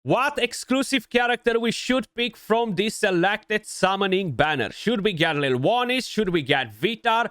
What exclusive character we should pick from this selected summoning banner? Should we get Lewan? Should we get Vitar?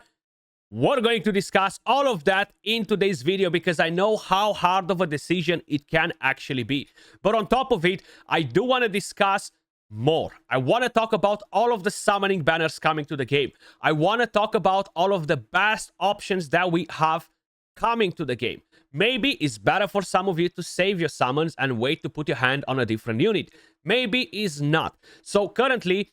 We're going to discuss all of that in today's video because I know how hard of a decision it can actually be. But on top of it, I do want to discuss more. I want to talk about all of the summoning banners coming to the game. I want to talk about all of the best options that we have coming to the game. Maybe it's better for some of you to save your summons and wait to put your hand on a different unit. Maybe it's not. So currently,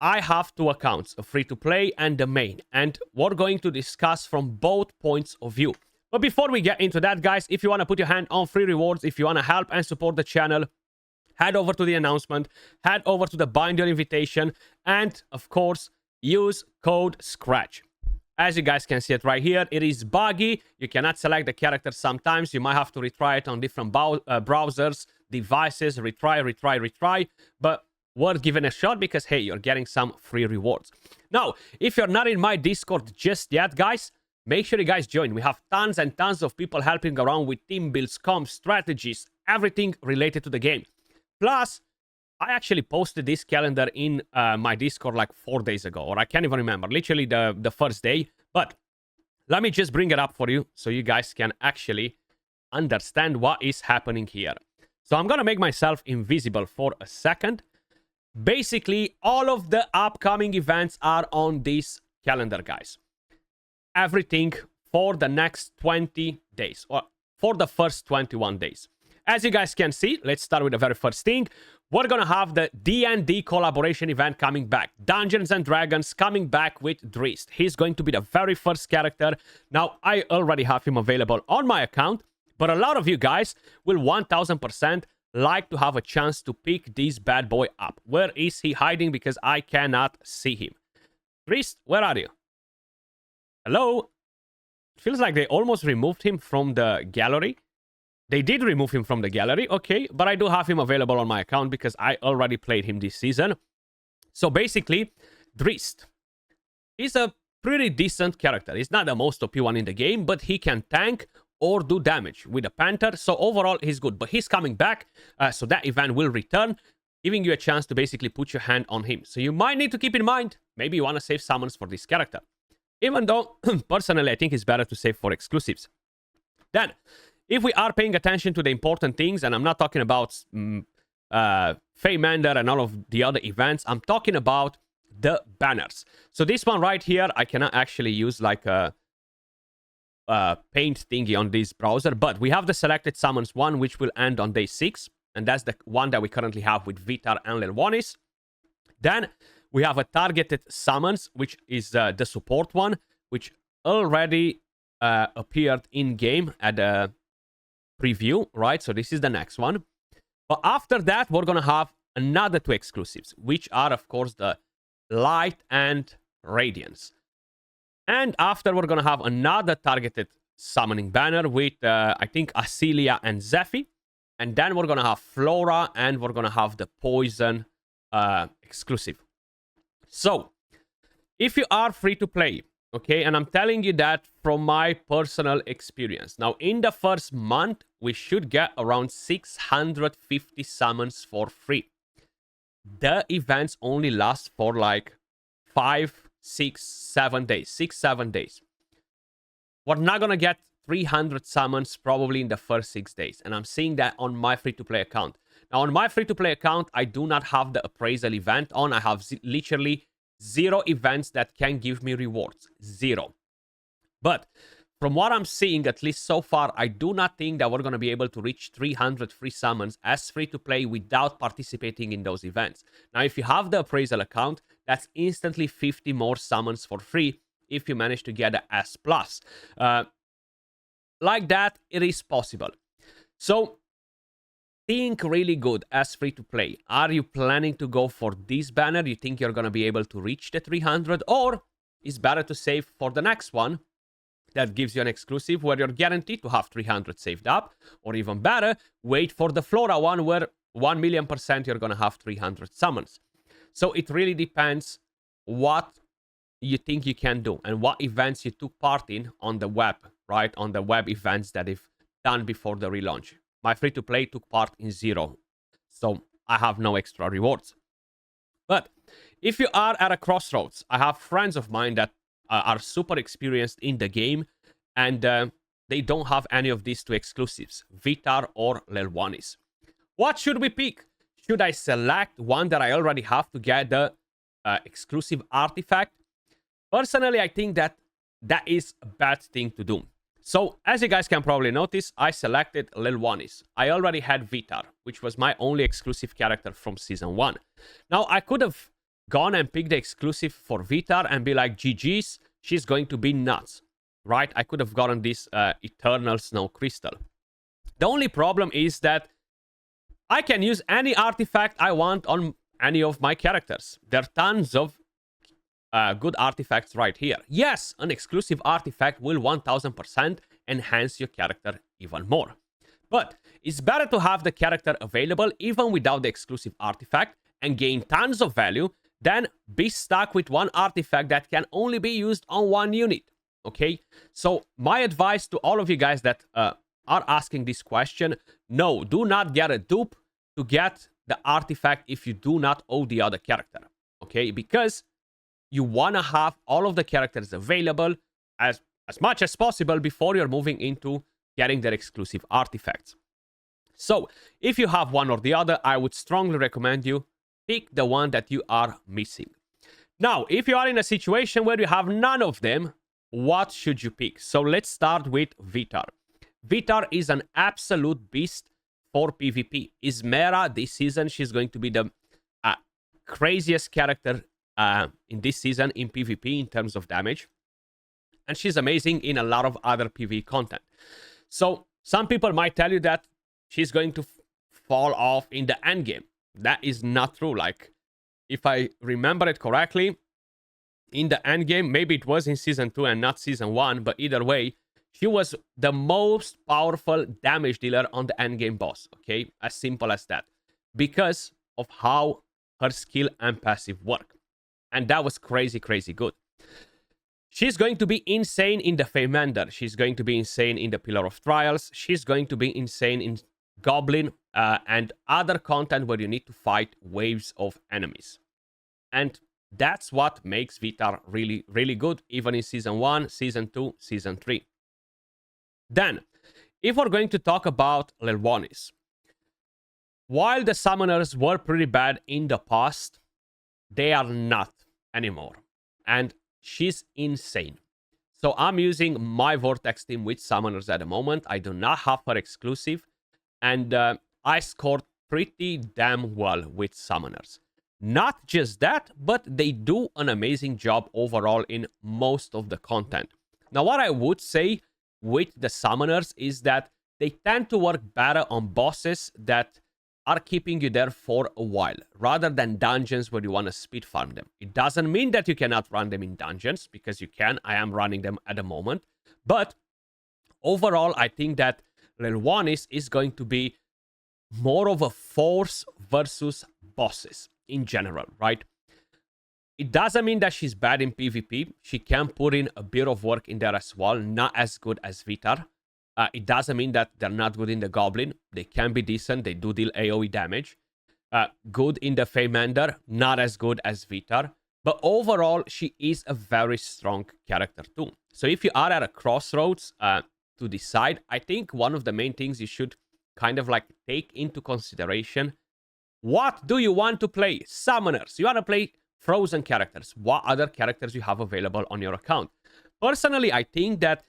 I have two accounts, a free-to-play and the main. And we're going to discuss from both points of view. But before we get into that, guys, if you want to put your hand on free rewards, if you want to help and support the channel, head over to the announcement, head over to the bind your invitation, and, of course, use code Skratch. As you guys can see it right here, it is buggy. You cannot select the character sometimes. You might have to retry it on different browsers, devices, retry. But worth giving a shot because, hey, you're getting some free rewards. Now, if you're not in my Discord just yet, guys, make sure you guys join. We have tons and tons of people helping around with team builds, comms, strategies, everything related to the game. Plus, I actually posted this calendar in my Discord like 4 days ago, or I can't even remember, literally the first day. But let me just bring it up for you so you guys can actually understand what is happening here. So I'm going to make myself invisible for a second. Basically, all of the upcoming events are on this calendar, guys. Everything for the next 20 days, or for the first 21 days. As you guys can see, let's start with the very first thing. We're going to have the D&D collaboration event coming back. Dungeons and Dragons coming back with Drist. He's going to be the very first character. Now, I already have him available on my account, but a lot of you guys will 1000% like to have a chance to pick this bad boy up. Where is he hiding? Because I cannot see him. Drist, where are you? Hello? It feels like they almost removed him from the gallery. They did remove him from the gallery, okay, but I do have him available on my account because I already played him this season. So basically, Drist is a pretty decent character. He's not the most OP one in the game, but he can tank or do damage with a Panther. So overall, he's good. But he's coming back, so that event will return, giving you a chance to basically put your hand on him. So you might need to keep in mind, maybe you want to save summons for this character. Even though, personally, I think it's better to save for exclusives. Then, if we are paying attention to the important things, and I'm not talking about Feymander and all of the other events, I'm talking about the banners. So this one right here, I cannot actually use like a paint thingy on this browser, but we have the selected summons one, which will end on day 6, and that's the one that we currently have with Vitar and Lewan. Then we have a targeted summons, which is the support one, which already appeared in game at the preview, right? So this is the next one. But after that, we're going to have another 2 exclusives, which are, of course, the Light and Radiance. And after, we're going to have another targeted summoning banner with, I think, Asilia and Zephy. And then we're going to have Flora, and we're going to have the Poison exclusive. So, if you are free to play, okay, and I'm telling you that from my personal experience. Now, in the first month, we should get around 650 summons for free. The events only last for like 5, 6, 7 days. 6, 7 days. We're not going to get 300 summons probably in the first 6 days. And I'm seeing that on my free-to-play account. Now, on my free-to-play account, I do not have the appraisal event on. I have literally 0 events that can give me rewards. 0. But from what I'm seeing, at least so far, I do not think that we're going to be able to reach 300 free summons as free to play without participating in those events. Now, if you have the appraisal account, that's instantly 50 more summons for free if you manage to get the S+. Like that, it is possible. So, think really good as free to play. Are you planning to go for this banner? You think you're going to be able to reach the 300? Or is better to save for the next one that gives you an exclusive where you're guaranteed to have 300 saved up? Or even better, wait for the Flora one where 1,000,000% you're going to have 300 summons. So it really depends what you think you can do and what events you took part in on the web, right? On the web events that they've done before the relaunch. my free-to-play took part in 0. So I have no extra rewards. But if you are at a crossroads, I have friends of mine that are super experienced in the game, and they don't have any of these two exclusives, Vitar or Lewanis. What should we pick? Should I select one that I already have to get the exclusive artifact? Personally, I think that is a bad thing to do. So, as you guys can probably notice, I selected Lewanis. I already had Vitar, which was my only exclusive character from Season 1. Now, I could have gone and picked the exclusive for Vitar and be like, GG's, she's going to be nuts, right? I could have gotten this Eternal Snow Crystal. The only problem is that I can use any artifact I want on any of my characters. There are tons of good artifacts right here. Yes, an exclusive artifact will 1000% enhance your character even more. But it's better to have the character available even without the exclusive artifact and gain tons of value than be stuck with one artifact that can only be used on one unit. Okay? So my advice to all of you guys that are asking this question, no, do not get a dupe to get the artifact if you do not own the other character. Okay? Because you want to have all of the characters available as much as possible before you're moving into getting their exclusive artifacts. So, if you have one or the other, I would strongly recommend you pick the one that you are missing. Now, if you are in a situation where you have none of them, what should you pick? So, let's start with Vitar. Vitar is an absolute beast for PvP. Is Mera this season? She's going to be the craziest character in this season in PvP in terms of damage. And she's amazing in a lot of other PvE content. So some people might tell you that she's going to fall off in the end game. That is not true. Like, if I remember it correctly, in the end game, maybe it was in Season 2 and not Season 1, but either way, she was the most powerful damage dealer on the end game boss. Okay, as simple as that. Because of how her skill and passive work. And that was crazy, crazy good. She's going to be insane in the Feymander. She's going to be insane in the Pillar of Trials. She's going to be insane in Goblin and other content where you need to fight waves of enemies. And that's what makes Vitar really, really good, even in Season 1, Season 2, Season 3. Then, if we're going to talk about Lewanis, while the summoners were pretty bad in the past, they are not anymore. And she's insane. So I'm using my Vortex team with summoners at the moment. I do not have her exclusive. And I scored pretty damn well with summoners. Not just that, but they do an amazing job overall in most of the content. Now, what I would say with the summoners is that they tend to work better on bosses that are keeping you there for a while, rather than dungeons where you want to speed farm them. It doesn't mean that you cannot run them in dungeons, because you can. I am running them at the moment. But overall, I think that Lewanis is going to be more of a force versus bosses in general, right? It doesn't mean that she's bad in PvP. She can put in a bit of work in there as well, not as good as Vitar. It doesn't mean that they're not good in the Goblin. They can be decent. They do deal AoE damage. Good in the Feymander. Not as good as Vitar. But overall, she is a very strong character too. So if you are at a crossroads to decide, I think one of the main things you should kind of like take into consideration. What do you want to play? Summoners. You want to play frozen characters. What other characters you have available on your account? Personally, I think that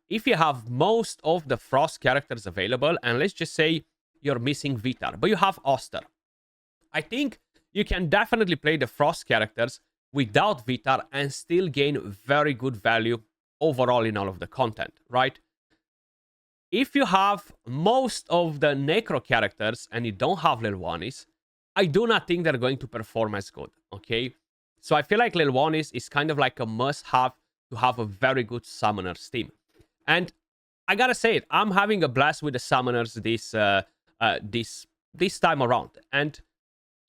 if you have most of the Frost characters available, and let's just say you're missing Vitar, but you have Oster, I think you can definitely play the Frost characters without Vitar and still gain very good value overall in all of the content, right? If you have most of the Necro characters and you don't have Lewanis, I do not think they're going to perform as good, okay? So I feel like Lewanis is kind of like a must-have to have a very good summoners team. And I gotta say it, I'm having a blast with the summoners this time around. And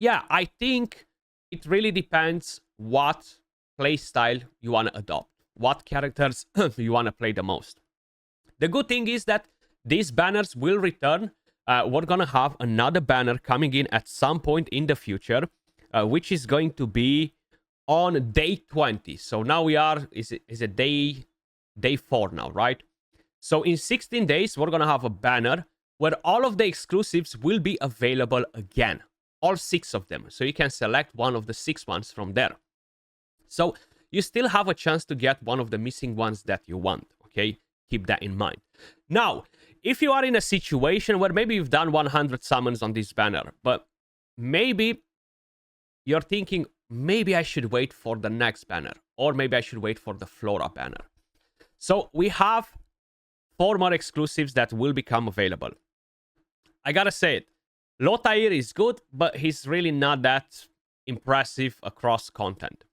yeah, I think it really depends what playstyle you want to adopt, what characters you want to play the most. The good thing is that these banners will return we're gonna have another banner coming in at some point in the future, which is going to be on day 20. So now we are, is it day 4 now, right? So in 16 days, we're gonna have a banner where all of the exclusives will be available again. All 6 of them. So you can select one of the 6 ones from there. So you still have a chance to get one of the missing ones that you want, okay? Keep that in mind. Now, if you are in a situation where maybe you've done 100 summons on this banner, but maybe you're thinking, maybe I should wait for the next banner, or maybe I should wait for the Flora banner. So we have 4 more exclusives that will become available. I gotta say it, Lotair is good, but he's really not that impressive across content.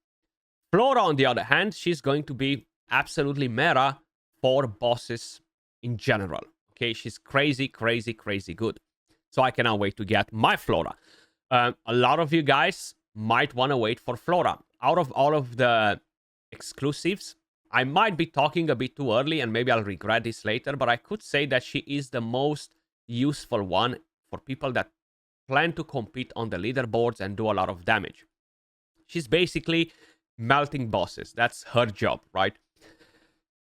Flora, on the other hand, she's going to be absolutely meta for bosses in general. Okay, she's crazy, crazy, crazy good. So I cannot wait to get my Flora. A lot of you guys might want to wait for Flora. Out of all of the exclusives, I might be talking a bit too early and maybe I'll regret this later, but I could say that she is the most useful one for people that plan to compete on the leaderboards and do a lot of damage. She's basically melting bosses. That's her job, right?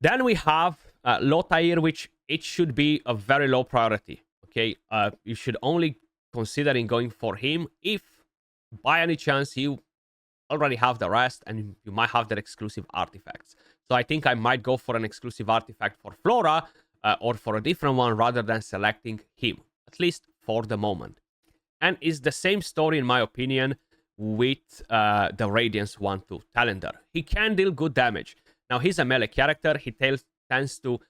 Then we have Lotair, which it should be a very low priority. Okay, you should only considering going for him if by any chance you already have the rest and you might have their exclusive artifacts. So I think I might go for an exclusive artifact for Flora or for a different one rather than selecting him, at least for the moment. And it's the same story, in my opinion, with the Radiance one too, Talender. He can deal good damage. Now, he's a melee character. He tends to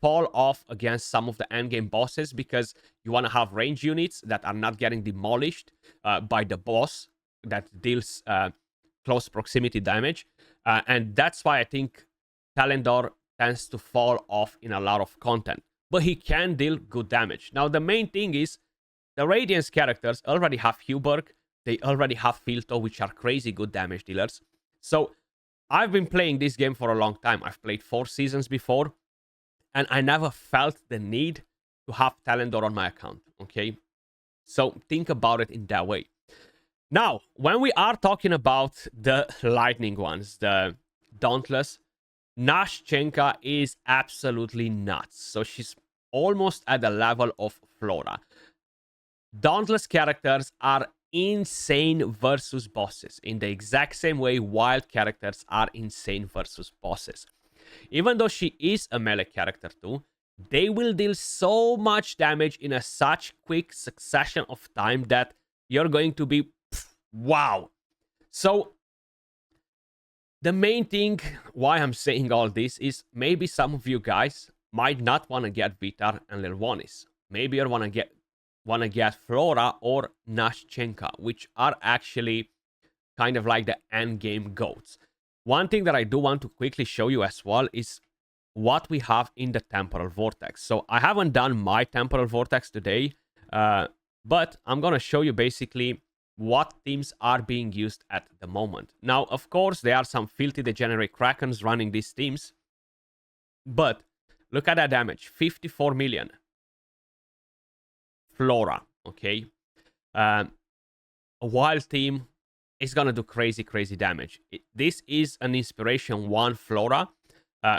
fall off against some of the endgame bosses because you want to have range units that are not getting demolished by the boss that deals close proximity damage. And that's why I think Talendor tends to fall off in a lot of content. But he can deal good damage. Now, the main thing is the Radiance characters already have Huberg. They already have Filto, which are crazy good damage dealers. So I've been playing this game for a long time. I've played 4 seasons before. And I never felt the need to have Talendor on my account, okay? So think about it in that way. Now, when we are talking about the lightning ones, the Dauntless, Nashchenka is absolutely nuts. So she's almost at the level of Flora. Dauntless characters are insane versus bosses in the exact same way wild characters are insane versus bosses. Even though she is a melee character too, they will deal so much damage in a such quick succession of time that you're going to be wow. So the main thing why I'm saying all this is maybe some of you guys might not want to get Vitar and Lewanis. Maybe you want to get Flora or Nashchenka, which are actually kind of like the end game goats. One thing that I do want to quickly show you as well is what we have in the Temporal Vortex. So I haven't done my Temporal Vortex today, but I'm going to show you basically what teams are being used at the moment. Now, of course, there are some filthy degenerate Krakens running these teams, but look at that damage, 54 million. Flora, okay? A wild team is gonna do crazy, crazy damage. This is an Inspiration 1 Flora.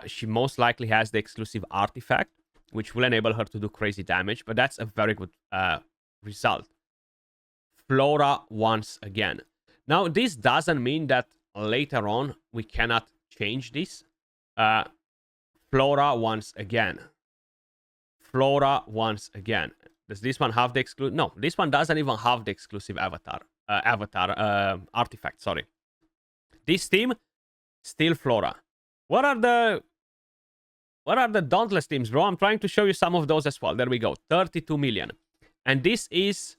She most likely has the exclusive artifact, which will enable her to do crazy damage, but that's a very good result. Flora once again. Now, this doesn't mean that later on we cannot change this. Flora once again. Flora once again. Does this one have the exclusive? No, this one doesn't even have the exclusive artifact, sorry. This team, still Flora. What are the Dauntless teams, bro? I'm trying to show you some of those as well. There we go, 32 million. And this is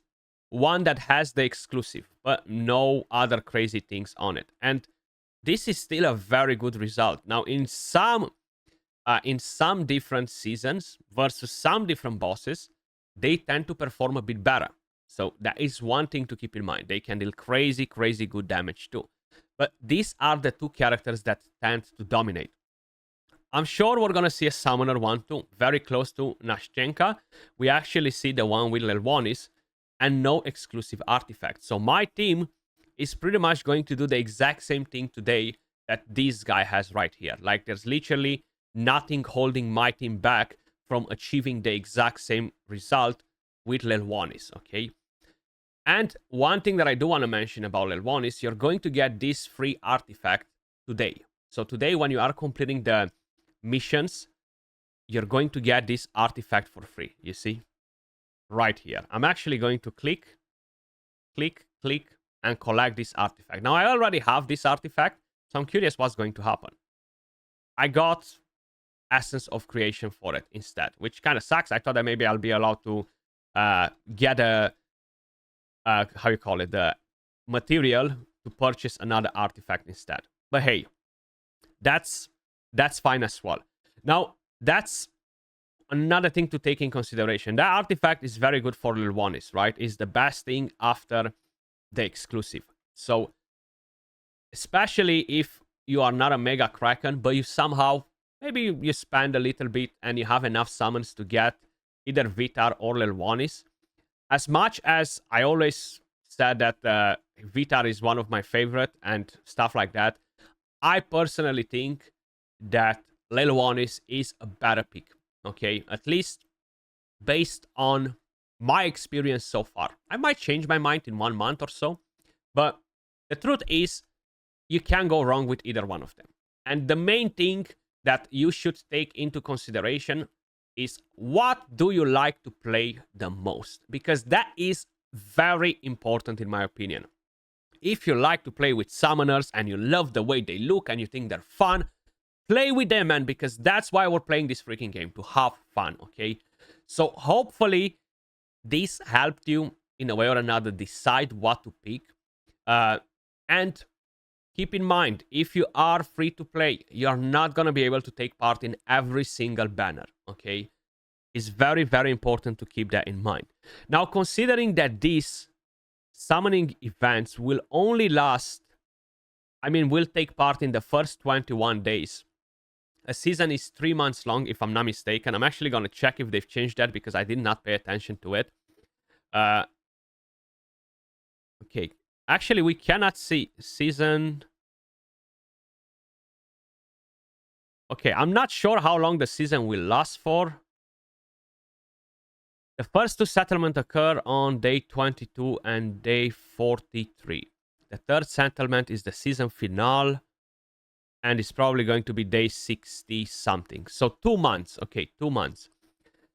one that has the exclusive, but no other crazy things on it. And this is still a very good result. Now, in some different seasons versus some different bosses, they tend to perform a bit better. So that is one thing to keep in mind. They can deal crazy, crazy good damage too. But these are the two characters that tend to dominate. I'm sure we're going to see a Summoner 1 too, very close to Nashchenka. We actually see the one with Lewanis and no exclusive artifacts. So my team is pretty much going to do the exact same thing today that this guy has right here. Like, there's literally nothing holding my team back from achieving the exact same result with Lewanis, okay? And one thing that I do want to mention about Lewanis, you're going to get this free artifact today. So today, when you are completing the missions, you're going to get this artifact for free, you see? Right here. I'm actually going to click, and collect this artifact. Now, I already have this artifact, so I'm curious what's going to happen. I got Essence of Creation for it instead, which kind of sucks. I thought that maybe I'll be allowed to get a, how you call it, the material to purchase another artifact instead. But hey, that's fine as well. Now, that's another thing to take in consideration. That artifact is very good for Lewanis, right? It's the best thing after the exclusive. So, especially if you are not a Mega Kraken, but you somehow, maybe you spend a little bit and you have enough summons to get either Vitar or Lewanis. As much as I always said that Vitar is one of my favorite and stuff like that, I personally think that Lewanis is a better pick, okay? At least based on my experience so far. I might change my mind in 1 month or so, but the truth is, you can't go wrong with either one of them. And the main thing that you should take into consideration is, what do you like to play the most? Because that is very important in my opinion. If you like to play with summoners and you love the way they look and you think they're fun, play with them, man, because that's why we're playing this freaking game, to have fun, okay? So hopefully this helped you in a way or another decide what to pick. And keep in mind, if you are free to play, you're not going to be able to take part in every single banner, okay? It's very, very important to keep that in mind. Now, considering that these summoning events will only last, will take part in the first 21 days. A season is 3 months long, if I'm not mistaken. I'm actually going to check if they've changed that because I did not pay attention to it. Okay. Actually, we cannot see season. Okay, I'm not sure how long the season will last for. The first 2 settlements occur on day 22 and day 43. The third settlement is the season finale, and it's probably going to be day 60 something. So 2 months. Okay, 2 months.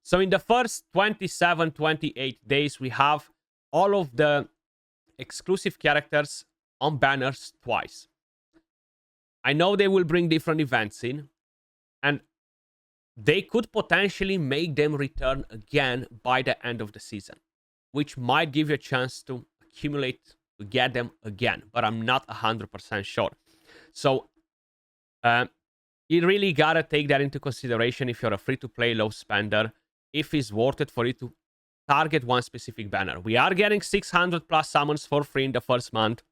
So in the first 27, 28 days, we have all of the exclusive characters on banners twice. I know they will bring different events in, and they could potentially make them return again by the end of the season, which might give you a chance to accumulate to get them again, but I'm not 100% sure. So you really gotta take that into consideration if you're a free-to-play low spender, if it's worth it for you to target one specific banner. We are getting 600 plus summons for free in the first month.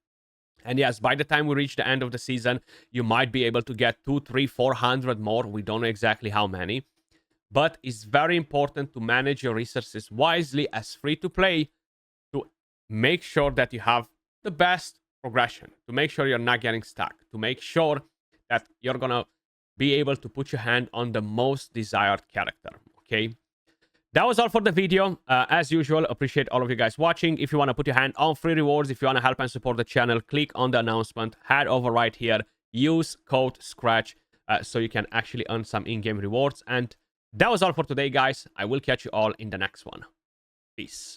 And yes, by the time we reach the end of the season, you might be able to get 200, 300, 400 more. We don't know exactly how many. But it's very important to manage your resources wisely as free to play, to make sure that you have the best progression, to make sure you're not getting stuck, to make sure that you're going to be able to put your hand on the most desired character. Okay? That was all for the video. As usual, appreciate all of you guys watching. If you want to put your hand on free rewards, if you want to help and support the channel, click on the announcement, head over right here, use code Skratch so you can actually earn some in-game rewards. And that was all for today, guys. I will catch you all in the next one. Peace.